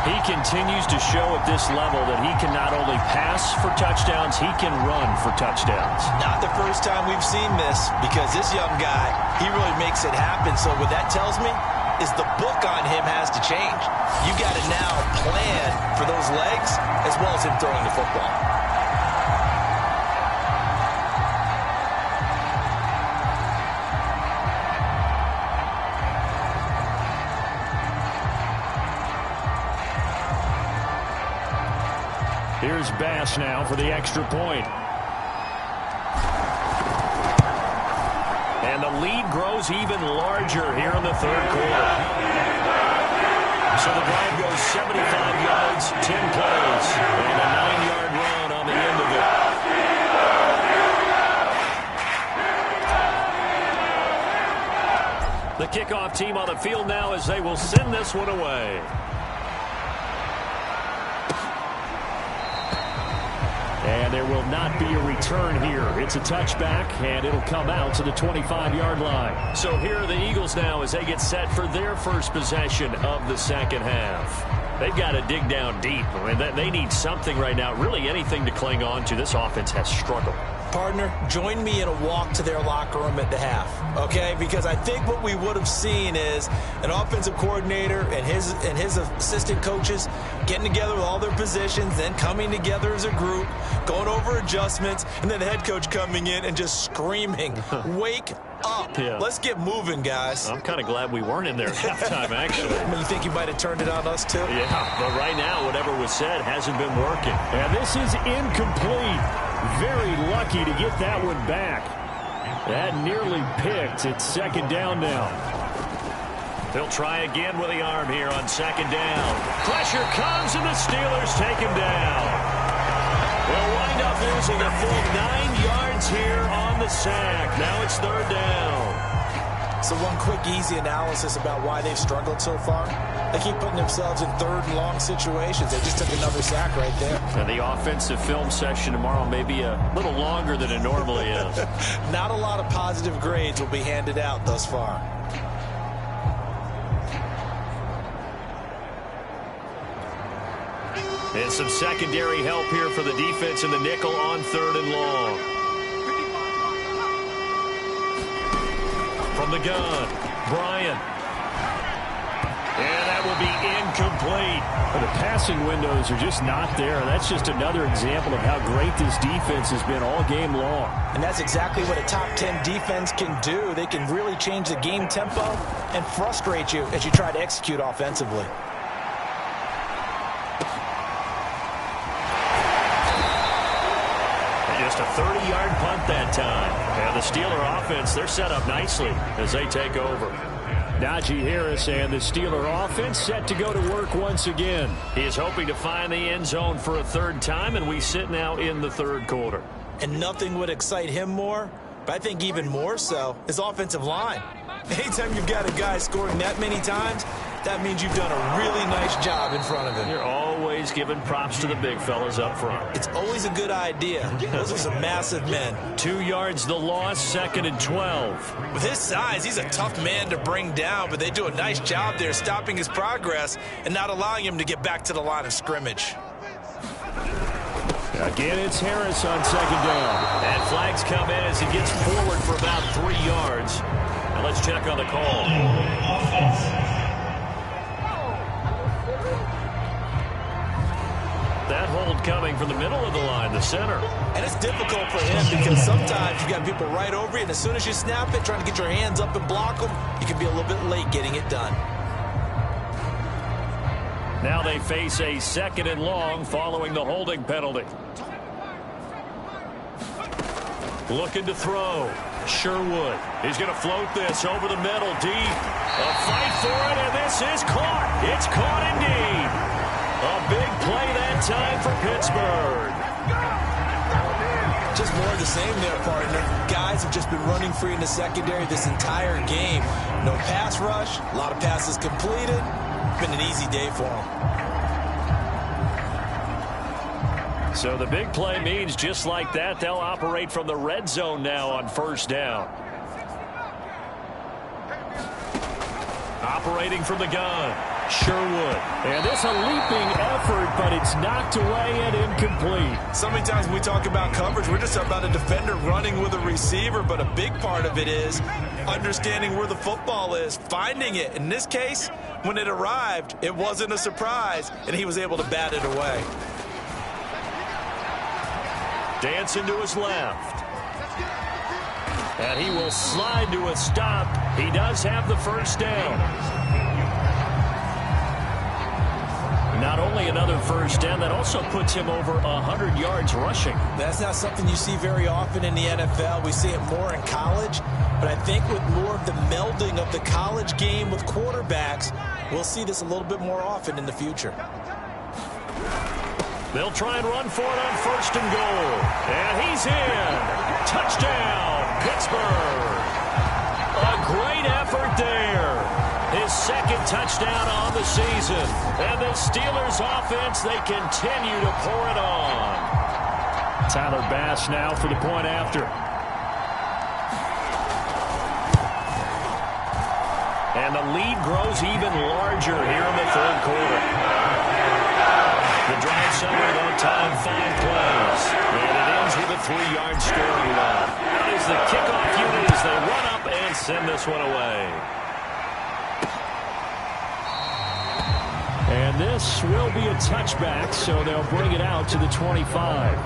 S4: He continues to show at this level that he can not only pass for touchdowns, he can run for touchdowns.
S2: Not the first time we've seen this, because this young guy, he really makes it happen. So what that tells me is the book on him has to change. You got to now plan for those legs as well as him throwing the football.
S4: Here's Bass now for the extra point.
S1: And the lead grows even larger here in the 3rd quarter. So the drive goes 75 yards, 10 plays, and a 9-yard run on the end of it. The kickoff team on the field now as they will send this one away.
S4: And there will not be a return here. It's a touchback, and it'll come out to the 25-yard line.
S1: So here are the Eagles now as they get set for their first possession of the 2nd half. They've got to dig down deep. I mean, they need something right now, really anything to cling on to. This offense has struggled.
S2: Partner, join me in a walk to their locker room at the half, okay? Because I think what we would have seen is an offensive coordinator and his assistant coaches getting together with all their positions, then coming together as a group, going over adjustments, and then the head coach coming in and just screaming, wake up.
S1: Yeah.
S2: Let's get moving, guys.
S1: I'm kind of glad we weren't in there at halftime, actually.
S2: I mean, you think you might have turned it on us, too?
S1: Yeah, but right now, whatever was said hasn't been working.
S4: And this is incomplete. Very lucky to get that one back. That nearly picked. It's 2nd down now.
S1: They'll try again with the arm here on 2nd down. Pressure comes, and the Steelers take him down. They'll wind up losing a full 9 yards here on the sack. Now it's 3rd down.
S2: So one quick, easy analysis about why they've struggled so far. They keep putting themselves in 3rd and long situations. They just took another sack right there.
S1: And the offensive film session tomorrow may be a little longer than it normally is.
S2: Not a lot of positive grades will be handed out thus far.
S1: And some secondary help here for the defense in the nickel on 3rd and long. From the gun, Bryant. And that will be incomplete.
S4: Well, the passing windows are just not there. That's just another example of how great this defense has been all game long.
S2: And that's exactly what a top 10 defense can do. They can really change the game tempo and frustrate you as you try to execute offensively.
S1: Just a 30-yard punt that time. And the Steeler offense, they're set up nicely as they take over.
S4: Najee Harris and the Steeler offense set to go to work once again.
S1: He is hoping to find the end zone for a 3rd time, and we sit now in the 3rd quarter.
S2: And nothing would excite him more, but I think even more so, his offensive line. Anytime you've got a guy scoring that many times, that means you've done a really nice job in front of him.
S1: You're always giving props to the big fellas up front.
S2: It's always a good idea. Those are some massive men.
S1: 2 yards the loss, 2nd and 12.
S2: With his size, he's a tough man to bring down, but they do a nice job there stopping his progress and not allowing him to get back to the line of scrimmage.
S4: Again, it's Harris on second down.
S1: And flags come in as he gets forward for about 3 yards. Now let's check on the call. That hold coming from the middle of the line, the center.
S2: And it's difficult for him because sometimes you got people right over you, and as soon as you snap it, trying to get your hands up and block them, you can be a little bit late getting it done.
S4: Now they face a 2nd and long following the holding penalty.
S1: Looking to throw. Sherwood. He's going to float this over the middle, deep. A fight for it, and this is caught. It's caught indeed. A big play that time for Pittsburgh.
S2: Just more of the same there, partner. Guys have just been running free in the secondary this entire game. No pass rush, a lot of passes completed. It's been an easy day for them.
S4: So the big play means just like that, they'll operate from the red zone now on 1st down. Operating from the gun, Sherwood. And this a leaping effort, but it's knocked away and incomplete.
S2: So many times when we talk about coverage, we're just about a defender running with a receiver, but a big part of it is understanding where the football is, finding it. In this case, when it arrived, it wasn't a surprise, and he was able to bat it away.
S1: Dancing to his left. And he will slide to a stop. He does have the 1st down. Not only another 1st down, that also puts him over 100 yards rushing.
S2: That's not something you see very often in the NFL. We see it more in college, but I think with more of the melding of the college game with quarterbacks, we'll see this a little bit more often in the future.
S1: They'll try and run for it on 1st and goal. And he's in. Touchdown, Pittsburgh. A great effort there. His 2nd touchdown on the season. And the Steelers offense, they continue to pour it on.
S4: Tyler Bass now for the point after.
S1: And the lead grows even larger here in the 3rd quarter. The drive summary on time, 5 plays. And it ends with a 3-yard scoring run. That is the kickoff unit as they run up and send this one away.
S4: And this will be a touchback, so they'll bring it out to the 25.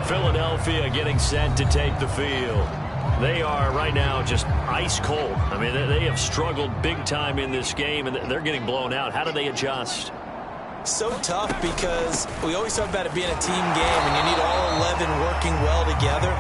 S1: Philadelphia getting set to take the field. They are right now just ice cold. I mean, they have struggled big time in this game, and they're getting blown out. How do they adjust?
S2: So tough because we always talk about it being a team game and you need all 11 working well together.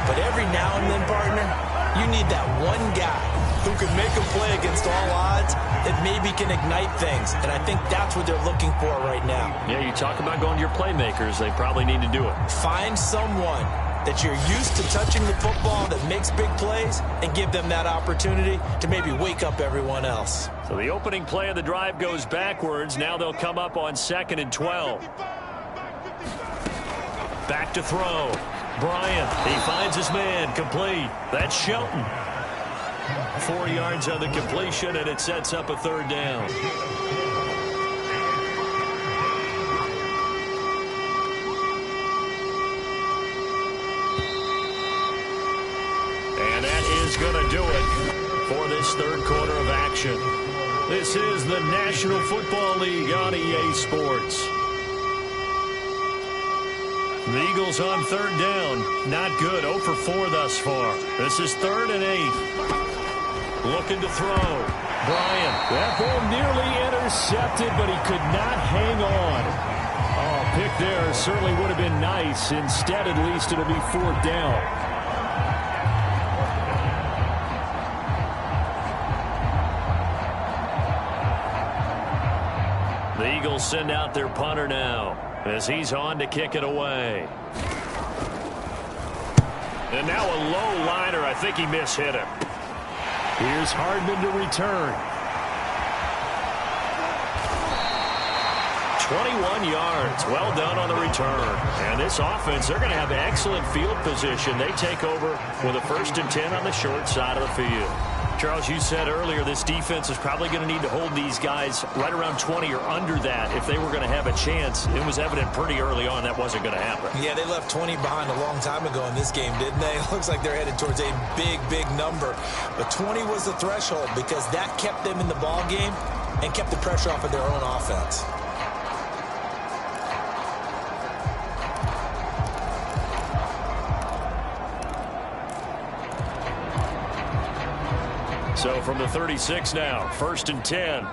S2: But every now and then, partner, you need that one guy who can make a play against all odds that maybe can ignite things. And I think that's what they're looking for right now.
S1: Yeah, you talk about going to your playmakers. They probably need to do it.
S2: Find someone that you're used to touching the football that makes big plays and give them that opportunity to maybe wake up everyone else.
S1: So the opening play of the drive goes backwards. Now they'll come up on 2nd and 12. Back to throw. Bryant, he finds his man, complete. That's Shelton. 4 yards on the completion, and it sets up a 3rd down. And that is going to do it for this 3rd quarter of action. This is the National Football League on EA Sports. The Eagles on 3rd down. Not good. 0 for 4 thus far. This is 3rd and 8. Looking to throw. Bryant.
S4: That ball nearly intercepted, but he could not hang on. Oh, pick there certainly would have been nice. Instead, at least, it'll be 4th down.
S1: The Eagles send out their punter now as he's on to kick it away. And now a low liner. I think he mishit him.
S4: Here's Hardman to return.
S1: 21 yards. Well done on the return. And this offense, they're going to have excellent field position. They take over with a 1st and 10 on the short side of the field.
S4: Charles, you said earlier this defense is probably going to need to hold these guys right around 20 or under that if they were going to have a chance. It was evident pretty early on that wasn't going to happen.
S2: Yeah, they left 20 behind a long time ago in this game, didn't they? It looks like they're headed towards a big, big number. But 20 was the threshold because that kept them in the ball game and kept the pressure off of their own offense.
S4: So from the 36 now, 1st and 10.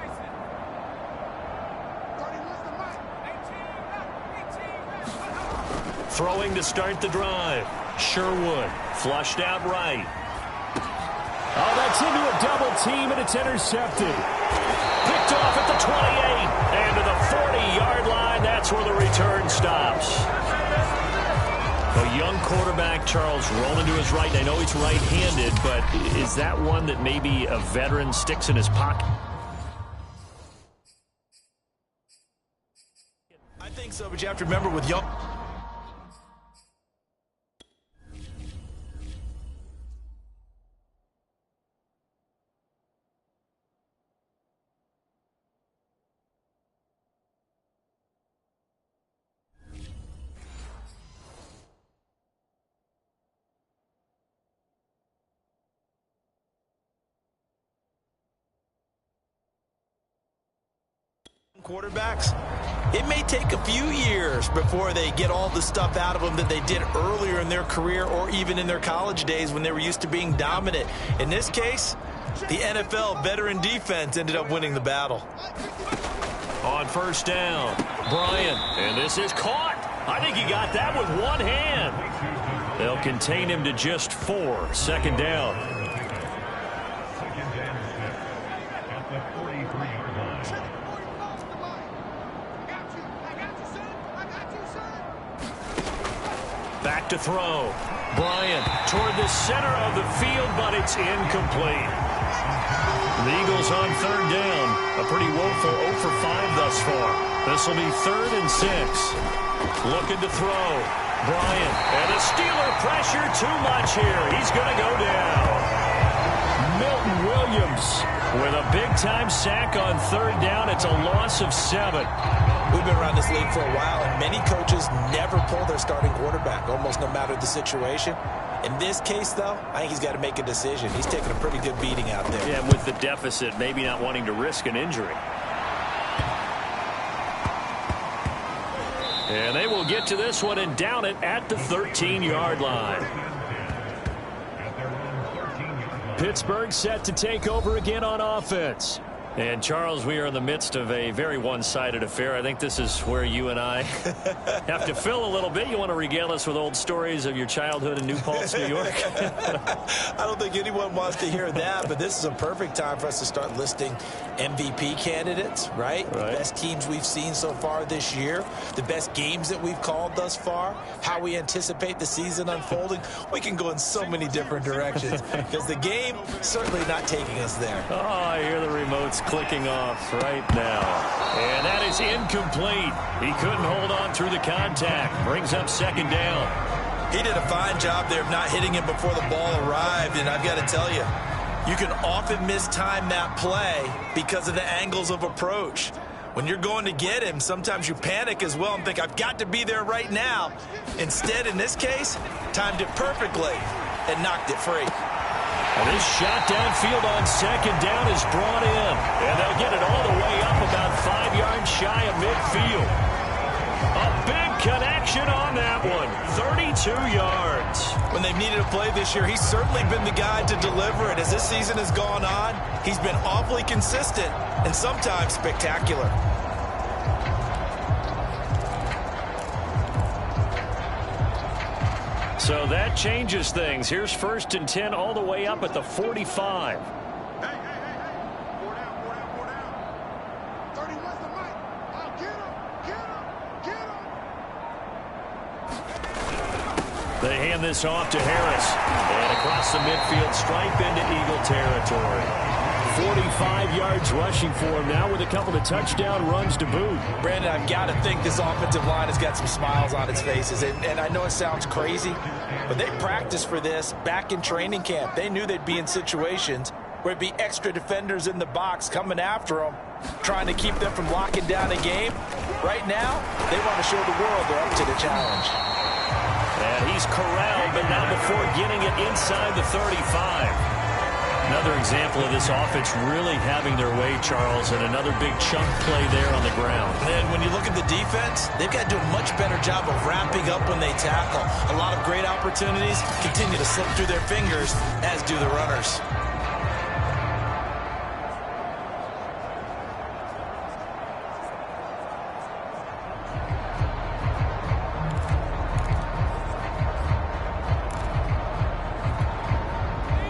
S4: Throwing to start the drive. Sherwood flushed out right.
S1: Oh, that's into a double team, and it's intercepted. Picked off at the 28. And to the 40-yard line, that's where the return stops.
S4: A young quarterback, Charles, rolling to his right. I know he's right-handed, but is that one that maybe a veteran sticks in his pocket?
S2: I think so, but you have to remember with young... quarterbacks, it may take a few years before they get all the stuff out of them that they did earlier in their career or even in their college days when they were used to being dominant. In this case, the NFL veteran defense ended up winning the battle.
S4: On 1st down, Bryant, and this is caught. I think he got that with one hand. They'll contain him to just 4. 2nd down. Back to throw. Bryant toward the center of the field, but it's incomplete. The Eagles on 3rd down. A pretty woeful 0 for 5 thus far. This will be 3rd and 6. Looking to throw. Bryant. And the Steeler pressure too much here. He's going to go down. Milton Williams with a big-time sack on 3rd down. It's a loss of 7.
S2: We've been around this league for a while, and many coaches never pull their starting quarterback, almost no matter the situation. In this case, though, I think he's got to make a decision. He's taking a pretty good beating out there.
S4: Yeah, with the deficit, maybe not wanting to risk an injury. And they will get to this one and down it at the 13-yard line. Pittsburgh set to take over again on offense. And, Charles, we are in the midst of a very one-sided affair. I think this is where you and I have to fill a little bit. You want to regale us with old stories of your childhood in New Paltz, New York?
S2: I don't think anyone wants to hear that, but this is a perfect time for us to start listing MVP candidates, right? The best teams we've seen so far this year, the best games that we've called thus far, how we anticipate the season unfolding. We can go in so many different directions because the game certainly not taking us there.
S4: Oh, I hear the remotes clicking off right now. And that is incomplete. He couldn't hold on through the contact. Brings up 2nd down.
S2: He did a fine job there of not hitting him before the ball arrived, and I've got to tell you, you can often mistime that play because of the angles of approach. When you're going to get him, sometimes you panic as well and think, I've got to be there right now. Instead, in this case, timed it perfectly and knocked it free.
S4: And this shot downfield on 2nd down is brought in. And they'll get it all the way up about 5 yards shy of midfield. A big connection on that one. 32 yards.
S2: When they've needed a play this year, he's certainly been the guy to deliver it. As this season has gone on, he's been awfully consistent and sometimes spectacular.
S4: So that changes things. Here's 1st and 10 all the way up at the 45.
S6: Hey. 4 down. 31's the mic. I'll get him.
S4: They hand this off to Harris. And across the midfield stripe into Eagle territory. 45 yards rushing for him now with a couple of touchdown runs to boot.
S2: Brandon, I've got to think this offensive line has got some smiles on its faces. And I know it sounds crazy, but they practiced for this back in training camp. They knew they'd be in situations where it'd be extra defenders in the box coming after them, trying to keep them from locking down a game. Right now, they want to show the world they're up to the challenge.
S1: And he's corralled, but not before getting it inside the 35. Another example of this offense really having their way, Charles, and another big chunk play there on the ground.
S2: And when you look at the defense, they've got to do a much better job of wrapping up when they tackle. A lot of great opportunities continue to slip through their fingers, as do the runners.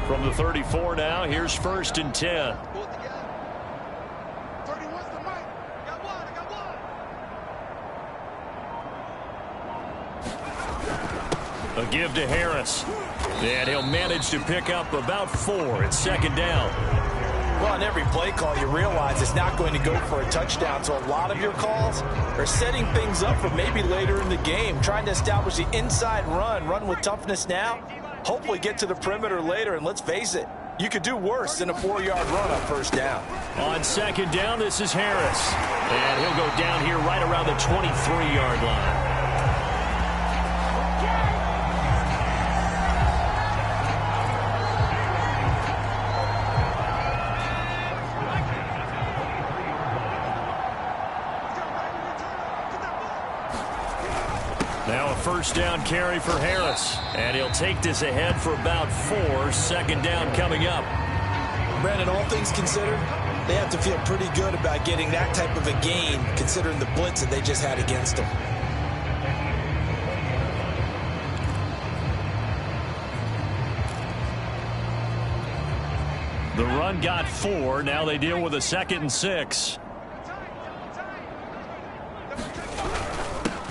S1: From the 34 now, here's 1st and 10.
S6: 31's the mic. Got one.
S1: A give to Harris. And he'll manage to pick up about 4. It's 2nd down.
S2: Well, on every play call, you realize it's not going to go for a touchdown. So a lot of your calls are setting things up for maybe later in the game, trying to establish the inside run with toughness now. Hopefully get to the perimeter later, and let's face it, you could do worse than a 4-yard run on 1st down.
S1: On 2nd down, this is Harris. And he'll go down here right around the 23-yard line. Now a 1st down carry for Harris. And he'll take this ahead for about 4. 2nd down coming up.
S2: Brandon, all things considered, they have to feel pretty good about getting that type of a gain, considering the blitz that they just had against them.
S1: The run got 4. Now they deal with a 2nd and 6.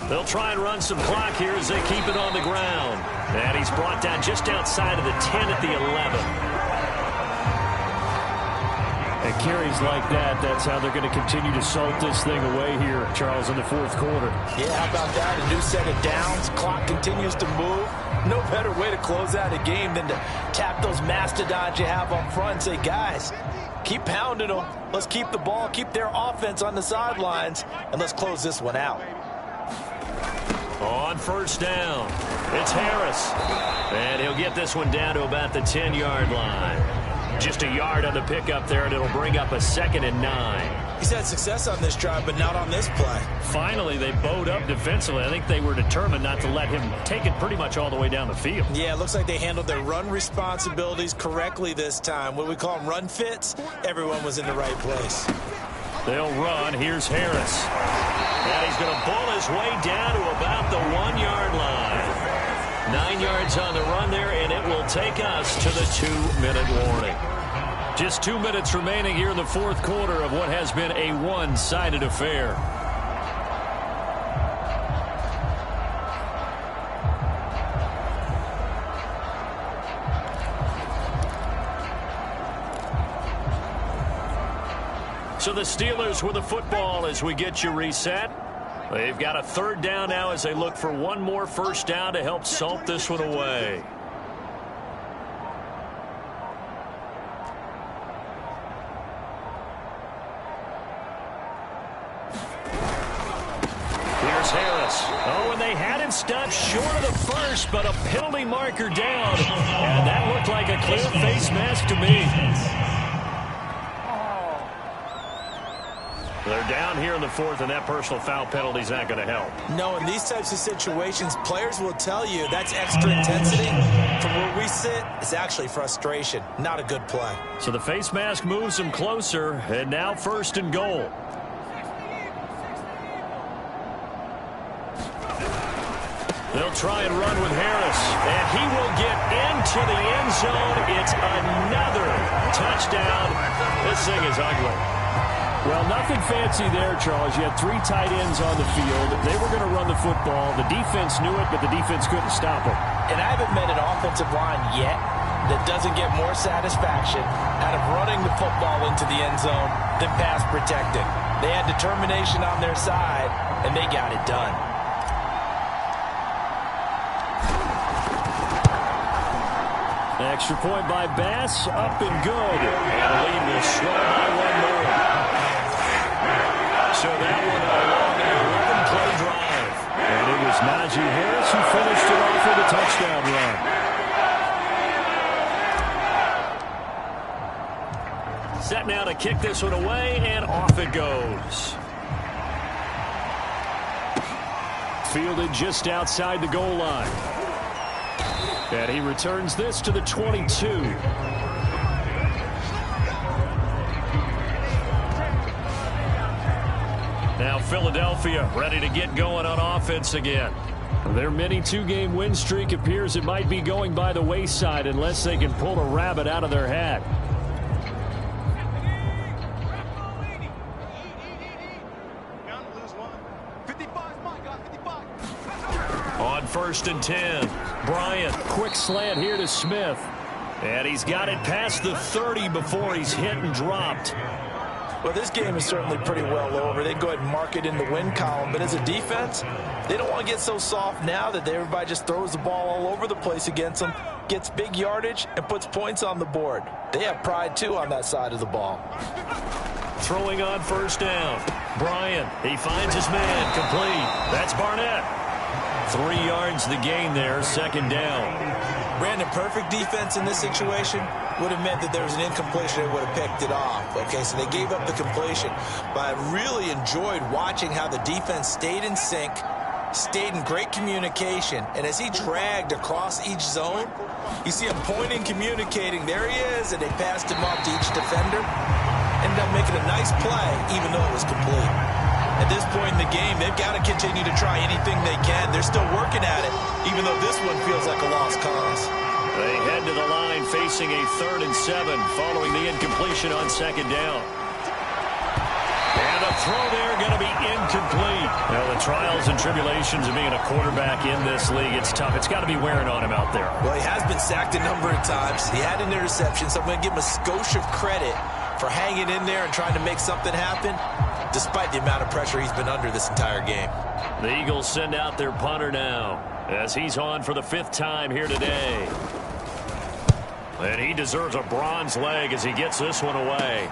S1: They'll try and run some clock here as they keep it on the ground. And he's brought down just outside of the 10 at the 11.
S4: And carries like that, that's how they're going to continue to salt this thing away here, Charles, in the 4th quarter.
S2: Yeah, how about that? A new set of downs. Clock continues to move. No better way to close out a game than to tap those mastodons you have up front and say, guys, keep pounding them. Let's keep the ball, keep their offense on the sidelines, and let's close this one out.
S1: On 1st down, it's Harris. And he'll get this one down to about the 10-yard line. Just a yard on the pickup there, and it'll bring up a 2nd and 9.
S2: He's had success on this drive, but not on this play.
S4: Finally, they bowed up defensively. I think they were determined not to let him take it pretty much all the way down the field.
S2: Yeah, it looks like they handled their run responsibilities correctly this time. What we call them run fits, everyone was in the right place.
S1: They'll run. Here's Harris. And he's going to bull his way down to about the 1-yard line. 9 yards on the run there, and it will take us to the 2-minute warning. Just 2 minutes remaining here in the 4th quarter of what has been a one-sided affair. So the Steelers with the football as we get you reset. They've got a 3rd down now as they look for one more 1st down to help salt this one away. Here's Harris. Oh, and they had him stopped short of the 1st, but a penalty marker down. And that looked like a clear face mask to me. They're down here in the 4th, and that personal foul penalty is not going to help.
S2: No, in these types of situations, players will tell you that's extra intensity. From where we sit, it's actually frustration. Not a good play.
S1: So the face mask moves them closer, and now 1st and goal. They'll try and run with Harris, and he will get into the end zone. It's another touchdown. This thing is ugly.
S4: Well, nothing fancy there, Charles. You had 3 tight ends on the field. They were going to run the football. The defense knew it, but the defense couldn't stop them.
S2: And I haven't met an offensive line yet that doesn't get more satisfaction out of running the football into the end zone than pass protecting. They had determination on their side, and they got it done.
S4: Extra point by Bass, up and good.
S1: And the lead will slow by one more. So that one along an 11-play drive.
S4: And it was Najee Harris who finished it off with a touchdown run.
S1: Set now to kick this one away, and off it goes.
S4: Fielded just outside the goal line. And he returns this to the 22.
S1: Now Philadelphia ready to get going on offense again.
S4: Their mini two-game win streak appears it might be going by the wayside unless they can pull a rabbit out of their hat.
S1: On 1st and 10, Bryant.
S4: Quick slant here to Smith.
S1: And he's got it past the 30 before he's hit and dropped.
S2: Well, this game is certainly pretty well over. They go ahead and mark it in the win column. But as a defense, they don't want to get so soft now that everybody just throws the ball all over the place against them, gets big yardage, and puts points on the board. They have pride, too, on that side of the ball.
S1: Throwing on 1st down. Bryant, he finds his man, complete. That's Barnett. 3 yards the gain there, 2nd down.
S2: Brandon, perfect defense in this situation would have meant that there was an incompletion. They would have picked it off. Okay, so they gave up the completion. But I really enjoyed watching how the defense stayed in sync, stayed in great communication. And as he dragged across each zone, you see him pointing, communicating. There he is, and they passed him off to each defender. Ended up making a nice play, even though it was complete. At this point in the game, they've got to continue to try anything they can. They're still working at it, even though this one feels like a lost cause.
S1: They head to the line facing a 3rd and 7 following the incompletion on 2nd down. And a throw there going to be incomplete. Now, the trials and tribulations of being a quarterback in this league, it's tough. It's got to be wearing on him out there.
S2: Well, he has been sacked a number of times. He had an interception, so I'm going to give him a skosh of credit for hanging in there and trying to make something happen, despite the amount of pressure he's been under this entire game.
S1: The Eagles send out their punter now as he's on for the 5th time here today. And he deserves a bronze leg as he gets this one away.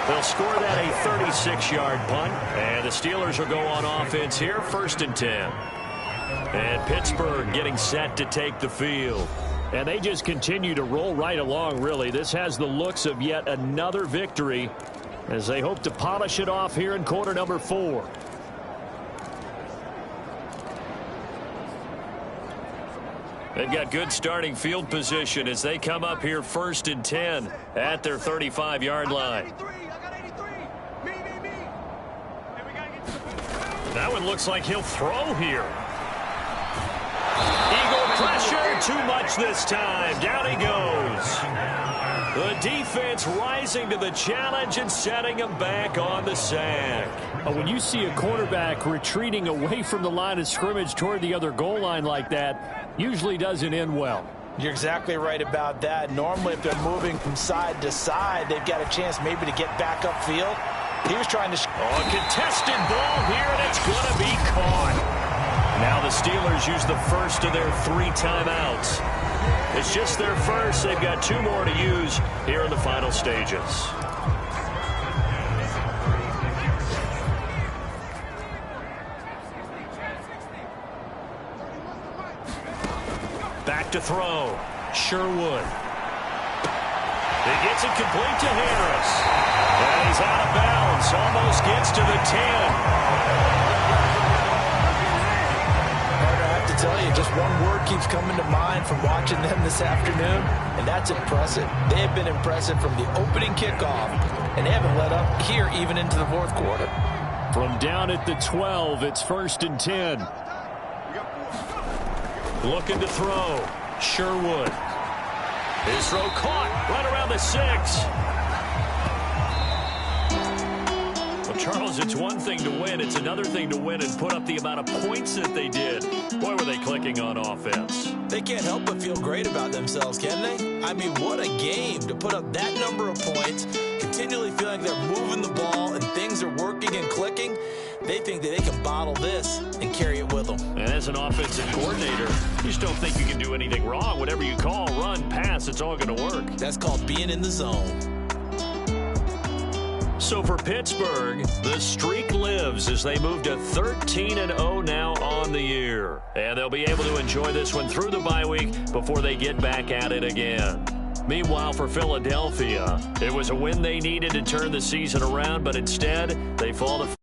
S1: They'll score that a 36-yard punt. And the Steelers will go on offense here, 1st and 10. And Pittsburgh getting set to take the field.
S4: And they just continue to roll right along, really. This has the looks of yet another victory as they hope to polish it off here in quarter number 4.
S1: They've got good starting field position as they come up here 1st and 10 at their 35-yard line. That one looks like he'll throw here. Eagle pressure, too much this time. Down he goes. The defense rising to the challenge and setting him back on the sack.
S4: When you see a quarterback retreating away from the line of scrimmage toward the other goal line like that, usually doesn't end well.
S2: You're exactly right about that. Normally, if they're moving from side to side, they've got a chance maybe to get back upfield. He was trying to...
S1: A contested ball here, and it's going to be caught. Now the Steelers use the first of their 3 timeouts. It's just their first. They've got 2 more to use here in the final stages. Back to throw. Sherwood. He gets it complete to Harris. And he's out of bounds. Almost gets to the 10.
S2: To tell you, just one word keeps coming to mind from watching them this afternoon, and that's impressive. They have been impressive from the opening kickoff, and they haven't let up here even into the 4th quarter.
S4: From down at the 12, it's 1st and 10.
S1: Looking to throw. Sherwood. His throw caught right around the 6. Well, Charles, it's one thing to win. It's another thing to win and put up the amount of points that they did. Boy, were they clicking on offense.
S2: They can't help but feel great about themselves, can they? I mean, what a game to put up that number of points, continually feel like they're moving the ball and things are working and clicking, they think that they can bottle this and carry it with them.
S4: And as an offensive coordinator, you just don't think you can do anything wrong. Whatever you call, run, pass, it's all going to work.
S2: That's called being in the zone.
S1: So for Pittsburgh, the streak lives as they move to 13-0 now on the year. And they'll be able to enjoy this one through the bye week before they get back at it again. Meanwhile, for Philadelphia, it was a win they needed to turn the season around, but instead they fall to